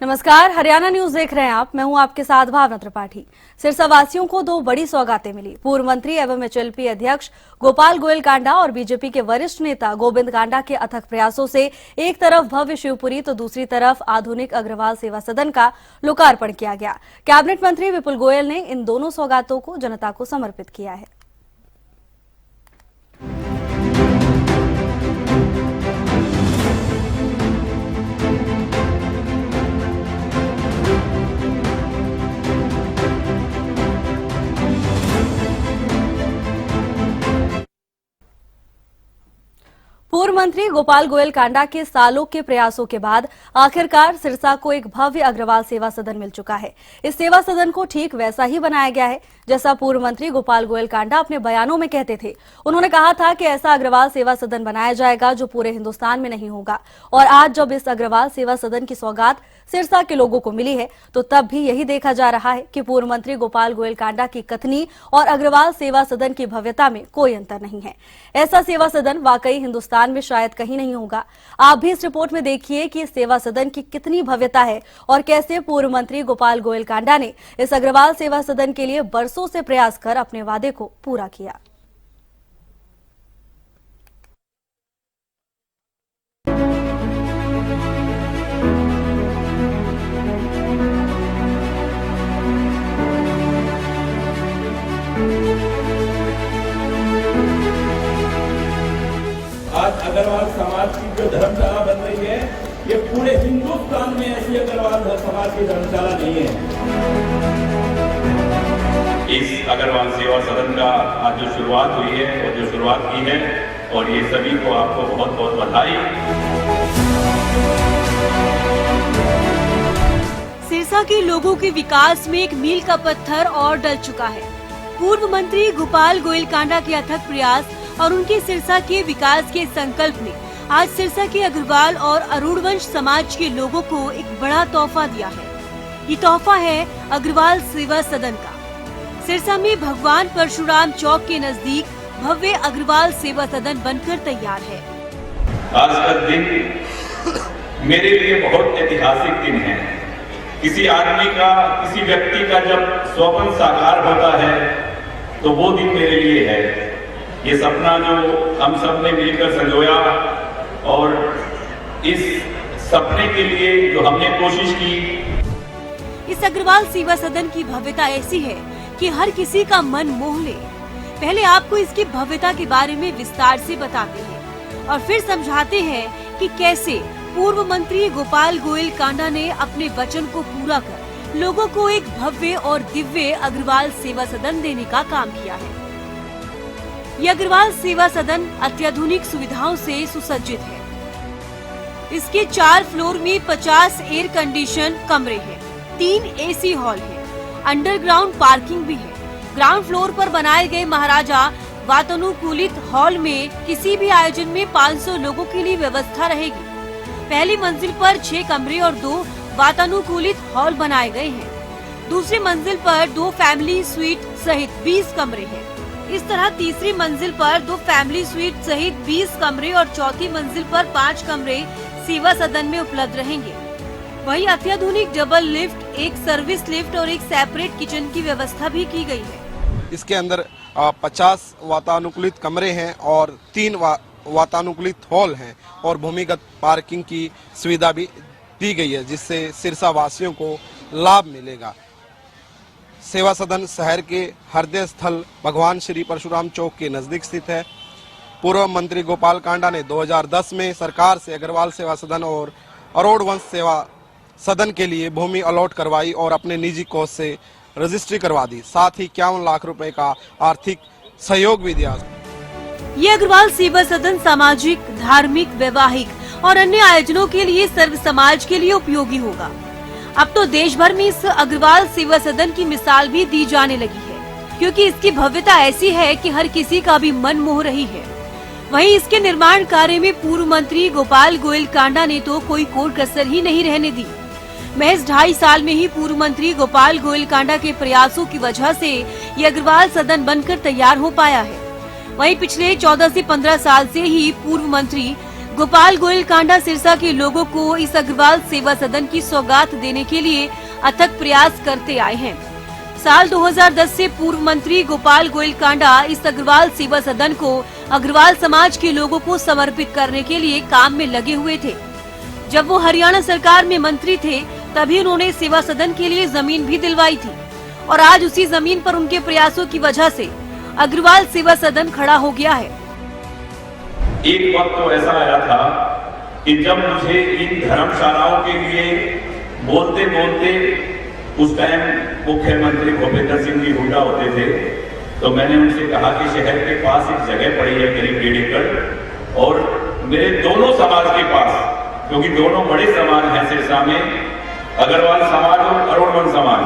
नमस्कार, हरियाणा न्यूज देख रहे हैं आप। मैं हूं आपके साथ भावना त्रिपाठी। सिरसा वासियों को दो बड़ी सौगातें मिली। पूर्व मंत्री एवं एचएलपी अध्यक्ष गोपाल गोयल कांडा और बीजेपी के वरिष्ठ नेता गोविंद कांडा के अथक प्रयासों से एक तरफ भव्य शिवपुरी तो दूसरी तरफ आधुनिक अग्रवाल सेवा सदन का लोकार्पण किया गया। कैबिनेट मंत्री विपुल गोयल ने इन दोनों सौगातों को जनता को समर्पित किया है। पूर्व मंत्री गोपाल गोयल कांडा के सालों के प्रयासों के बाद आखिरकार सिरसा को एक भव्य अग्रवाल सेवा सदन मिल चुका है। इस सेवा सदन को ठीक वैसा ही बनाया गया है जैसा पूर्व मंत्री गोपाल गोयल कांडा अपने बयानों में कहते थे। उन्होंने कहा था कि ऐसा अग्रवाल सेवा सदन बनाया जाएगा जो पूरे हिंदुस्तान में नहीं होगा। और आज जब इस अग्रवाल सेवा सदन की सौगात सिरसा के लोगों को मिली है तो तब भी यही देखा जा रहा है कि पूर्व मंत्री गोपाल गोयल कांडा की कथनी और अग्रवाल सेवा सदन की भव्यता में कोई अंतर नहीं है। ऐसा सेवा सदन वाकई हिंदुस्तान में शायद कहीं नहीं होगा। आप भी इस रिपोर्ट में देखिए कि इस सेवा सदन की कितनी भव्यता है और कैसे पूर्व मंत्री गोपाल गोयल कांडा ने इस अग्रवाल सेवा सदन के लिए बरसों से प्रयास कर अपने वादे को पूरा किया। आज अग्रवाल समाज की जो धर्मशाला बन रही है, ये पूरे हिंदुस्तान में ऐसी अग्रवाल समाज की धर्मशाला नहीं है। इस अग्रवाल सेवा सदन का आज जो शुरुआत हुई है और जो शुरुआत की है, और ये सभी को आपको बहुत बहुत बधाई। सिरसा के लोगों के विकास में एक मील का पत्थर और डल चुका है। पूर्व मंत्री गोपाल गोयल कांडा के अथक प्रयास और उनके सिरसा के विकास के संकल्प ने आज सिरसा के अग्रवाल और अरूण वंश समाज के लोगों को एक बड़ा तोहफा दिया है। ये तोहफा है अग्रवाल सेवा सदन का। सिरसा में भगवान परशुराम चौक के नजदीक भव्य अग्रवाल सेवा सदन बनकर तैयार है। आज का दिन मेरे लिए बहुत ऐतिहासिक दिन है। किसी आदमी का, किसी व्यक्ति का जब स्वप्न साकार होता है तो वो दिन मेरे लिए है। ये सपना जो हम सब ने मिलकर संजोया और इस सपने के लिए जो हमने कोशिश की। इस अग्रवाल सेवा सदन की भव्यता ऐसी है कि हर किसी का मन मोह ले। पहले आपको इसकी भव्यता के बारे में विस्तार से बताते हैं और फिर समझाते हैं कि कैसे पूर्व मंत्री गोपाल गोयल कांडा ने अपने वचन को पूरा कर लोगों को एक भव्य और दिव्य अग्रवाल सेवा सदन देने का काम किया है। यह अग्रवाल सेवा सदन अत्याधुनिक सुविधाओं से सुसज्जित है। इसके 4 फ्लोर में 50 एयर कंडीशन कमरे हैं, 3 एसी हॉल है, अंडरग्राउंड पार्किंग भी है। ग्राउंड फ्लोर पर बनाए गए महाराजा वातानुकूलित हॉल में किसी भी आयोजन में 500 लोगों के लिए व्यवस्था रहेगी। पहली मंजिल पर 6 कमरे और 2 वातानुकूलित हॉल बनाए गए हैं। दूसरी मंजिल पर 2 फैमिली स्वीट सहित 20 कमरे हैं। इस तरह तीसरी मंजिल पर 2 फैमिली स्वीट सहित 20 कमरे और चौथी मंजिल पर 5 कमरे सेवा सदन में उपलब्ध रहेंगे। वहीं अत्याधुनिक डबल लिफ्ट, एक सर्विस लिफ्ट और एक सेपरेट किचन की व्यवस्था भी की गई है। इसके अंदर 50 वातानुकूलित कमरे हैं और 3 वातानुकूलित हॉल हैं और भूमिगत पार्किंग की सुविधा भी दी गई है, जिससे सिरसा वासियों को लाभ मिलेगा। सेवा सदन शहर के हृदय स्थल भगवान श्री परशुराम चौक के नजदीक स्थित है। पूर्व मंत्री गोपाल कांडा ने 2010 में सरकार से अग्रवाल सेवा सदन और अरूण वंश सेवा सदन के लिए भूमि अलॉट करवाई और अपने निजी कोष से रजिस्ट्री करवा दी। साथ ही 51 लाख रुपए का आर्थिक सहयोग भी दिया। ये अग्रवाल सेवा सदन सामाजिक, धार्मिक, वैवाहिक और अन्य आयोजनों के लिए सर्व समाज के लिए उपयोगी होगा। अब तो देश भर में इस अग्रवाल सेवा सदन की मिसाल भी दी जाने लगी है, क्योंकि इसकी भव्यता ऐसी है कि हर किसी का भी मन मोह रही है। वहीं इसके निर्माण कार्य में पूर्व मंत्री गोपाल गोयल कांडा ने तो कोई कोर कसर ही नहीं रहने दी। महज 2.5 साल में ही पूर्व मंत्री गोपाल गोयल कांडा के प्रयासों की वजह से ये अग्रवाल सदन बनकर तैयार हो पाया है। वहीं पिछले 14 से 15 साल से ही पूर्व मंत्री गोपाल गोयल कांडा सिरसा के लोगों को इस अग्रवाल सेवा सदन की सौगात देने के लिए अथक प्रयास करते आए हैं। साल 2010 से पूर्व मंत्री गोपाल गोयल कांडा इस अग्रवाल सेवा सदन को अग्रवाल समाज के लोगों को समर्पित करने के लिए काम में लगे हुए थे। जब वो हरियाणा सरकार में मंत्री थे तभी उन्होंने सेवा सदन के लिए जमीन भी दिलवाई थी और आज उसी जमीन पर उनके प्रयासों की वजह से अग्रवाल सेवा सदन खड़ा हो गया है। एक वक्त तो ऐसा आया था कि जब मुझे इन धर्मशालाओं के लिए बोलते बोलते उस टाइम मुख्यमंत्री भूपेंद्र सिंह जी हुड्डा होते थे, तो मैंने उनसे कहा कि शहर के पास एक जगह पड़ी है करीब 1.5 एकड़ और मेरे दोनों समाज के पास, क्योंकि दोनों बड़े समाज हैं सिरसा में, अग्रवाल समाज और अरुणवंश समाज,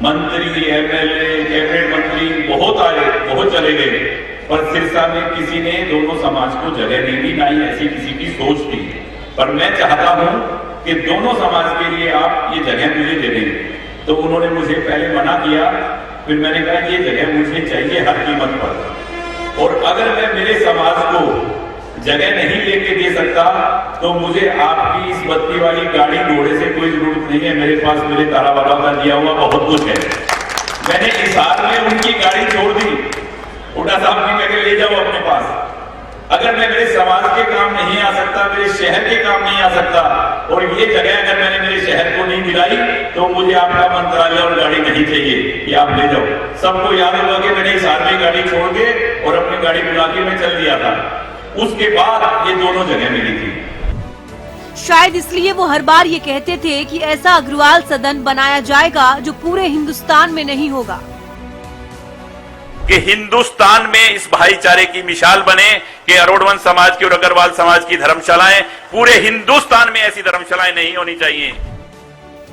मंत्री एमएलए कैबिनेट मंत्री बहुत आए, बहुत चले गए, पर सिरसा में किसी ने दोनों समाज को जगह नहीं दी, ना ही ऐसी किसी की सोच थी। पर मैं चाहता हूं कि दोनों समाज के लिए आप ये जगह मुझे दे दें। तो उन्होंने मुझे पहले मना किया, फिर मैंने कहा ये जगह मुझे चाहिए हर कीमत पर, और अगर मैं मेरे समाज को जगह नहीं लेके दे सकता तो मुझे आपकी इस बत्ती वाली गाड़ी घोड़े से कोई जरूरत नहीं है। मेरे पास मेरे तारा बाबा का दिया हुआ बहुत कुछ है। मैंने हिसार में उनकी गाड़ी छोड़ दी, हुड्डा साहब की जगह ले जाओ अपने पास। अगर मैं मेरे समाज के काम नहीं आ सकता, मेरे शहर के काम नहीं आ सकता, और ये जगह अगर मैंने मेरे शहर को नहीं दिलाई तो मुझे आपका मंत्रालय और गाड़ी नहीं चाहिए, ये आप ले जाओ। सबको याद होगा कि मैंने इस आदमी गाड़ी छोड़ के और अपनी गाड़ी बुला के मैं चल दिया था। उसके बाद ये दोनों जगह मिली थी। शायद इसलिए वो हर बार ये कहते थे कि ऐसा अग्रवाल सदन बनाया जाएगा जो पूरे हिंदुस्तान में नहीं होगा, कि हिंदुस्तान में इस भाईचारे की मिसाल बने कि अरुणवंश समाज की और अग्रवाल समाज की धर्मशालाएं, पूरे हिंदुस्तान में ऐसी धर्मशालाएं नहीं होनी चाहिए।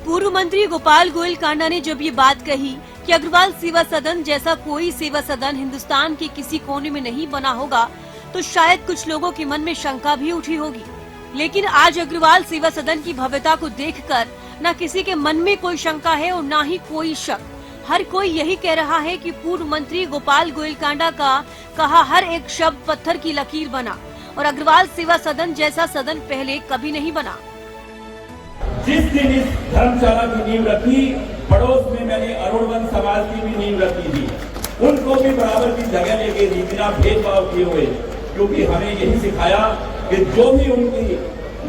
पूर्व मंत्री गोपाल गोयल कांडा ने जब ये बात कही कि अग्रवाल सेवा सदन जैसा कोई सेवा सदन हिंदुस्तान के किसी कोने में नहीं बना होगा, तो शायद कुछ लोगों के मन में शंका भी उठी होगी। लेकिन आज अग्रवाल सेवा सदन की भव्यता को देखकर न किसी के मन में कोई शंका है और न ही कोई शक। हर कोई यही कह रहा है कि पूर्व मंत्री गोपाल गोयल कांडा का कहा हर एक शब्द पत्थर की लकीर बना और अग्रवाल सेवा सदन जैसा सदन पहले कभी नहीं बना। जिस दिन इस धर्मशाला की नींव रखी, पड़ोस में मैंने अरुणवंश समाज की भी नींव रखी थी, उनको भी बराबर की जगह लेके दी बिना भेदभाव किए हुए, क्योंकि हमें यही सिखाया कि जो भी उनकी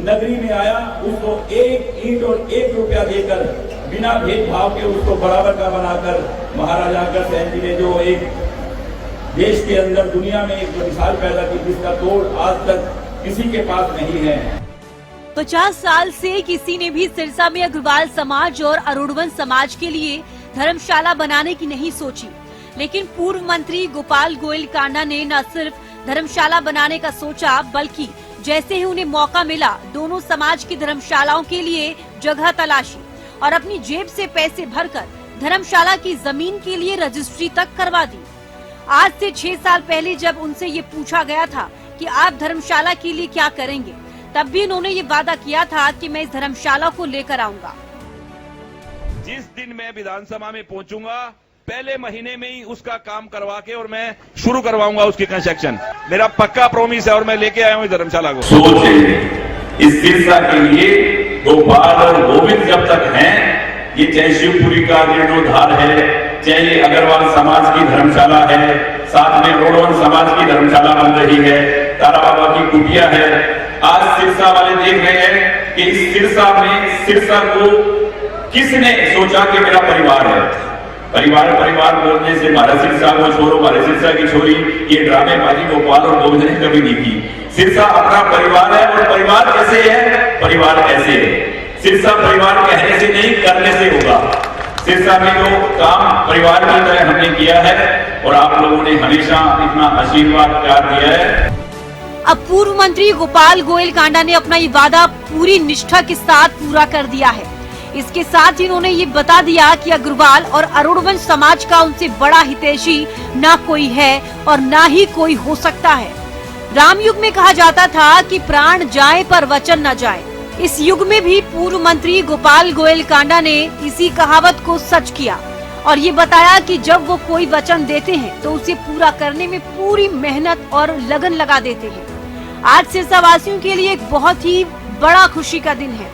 नगरी में आया उसको 1 ईंट और 1 रुपया देकर बिना भेदभाव के उसको बराबर का बनाकर महाराजा अग्रसेन जी ने जो एक देश के अंदर दुनिया में एक मिसाल पैदा की जिसका तोड़ आज तक किसी के पास नहीं है। 50 साल से किसी ने भी सिरसा में अग्रवाल समाज और अरुणवंश समाज के लिए धर्मशाला बनाने की नहीं सोची, लेकिन पूर्व मंत्री गोपाल गोयल कांडा ने न सिर्फ धर्मशाला बनाने का सोचा, बल्कि जैसे ही उन्हें मौका मिला दोनों समाज की धर्मशालाओं के लिए जगह तलाशी और अपनी जेब से पैसे भरकर धर्मशाला की जमीन के लिए रजिस्ट्री तक करवा दी। आज से 6 साल पहले जब उनसे ये पूछा गया था कि आप धर्मशाला के लिए क्या करेंगे, तब भी उन्होंने ये वादा किया था कि मैं इस धर्मशाला को लेकर आऊंगा। जिस दिन मैं विधानसभा में पहुंचूंगा पहले महीने में ही उसका काम करवा के और मैं शुरू करवाऊंगा उसकी कंस्ट्रक्शन। मेरा पक्का प्रॉमिस है और मैं लेके आया हूं इस धर्मशाला को। सोच है इस सिरसा के लिए गोपाल और गोविंद जब तक हैं, ये चाहे शिवपुरी का जीर्णोद्धार है, चाहे ये अग्रवाल समाज की धर्मशाला है, साथ में अरुणवंश समाज की धर्मशाला बन रही है, तारा बाबा की कुटिया है। आज सिरसा वाले देख रहे हैं कि इस सिरसा को किसने सोचा कि मेरा परिवार है। परिवार बोलने से मारा सिरसा को छोड़ो, मारे सिरसा की छोरी, ये ड्रामेबाजी गोपाल और गोविंद ने कभी नहीं की। सिरसा अपना परिवार है और परिवार कैसे है, परिवार कैसे है। सिरसा परिवार कहने से नहीं करने से होगा। सिरसा में जो काम परिवार की तरह हमने किया है और आप लोगों ने हमेशा इतना आशीर्वाद प्यार दिया है। अब पूर्व मंत्री गोपाल गोयल कांडा ने अपना ये वादा पूरी निष्ठा के साथ पूरा कर दिया है। इसके साथ ही उन्होंने ये बता दिया कि अग्रवाल और अरुणवंश समाज का उनसे बड़ा हितैषी ना कोई है और ना ही कोई हो सकता है। रामयुग में कहा जाता था कि प्राण जाए पर वचन न जाए। इस युग में भी पूर्व मंत्री गोपाल गोयल कांडा ने इसी कहावत को सच किया और ये बताया कि जब वो कोई वचन देते हैं तो उसे पूरा करने में पूरी मेहनत और लगन लगा देते हैं। आज सिरसा वासियों के लिए एक बहुत ही बड़ा खुशी का दिन है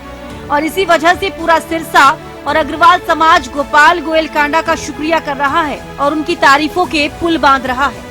और इसी वजह से पूरा सिरसा और अग्रवाल समाज गोपाल गोयल कांडा का शुक्रिया कर रहा है और उनकी तारीफों के पुल बांध रहा है।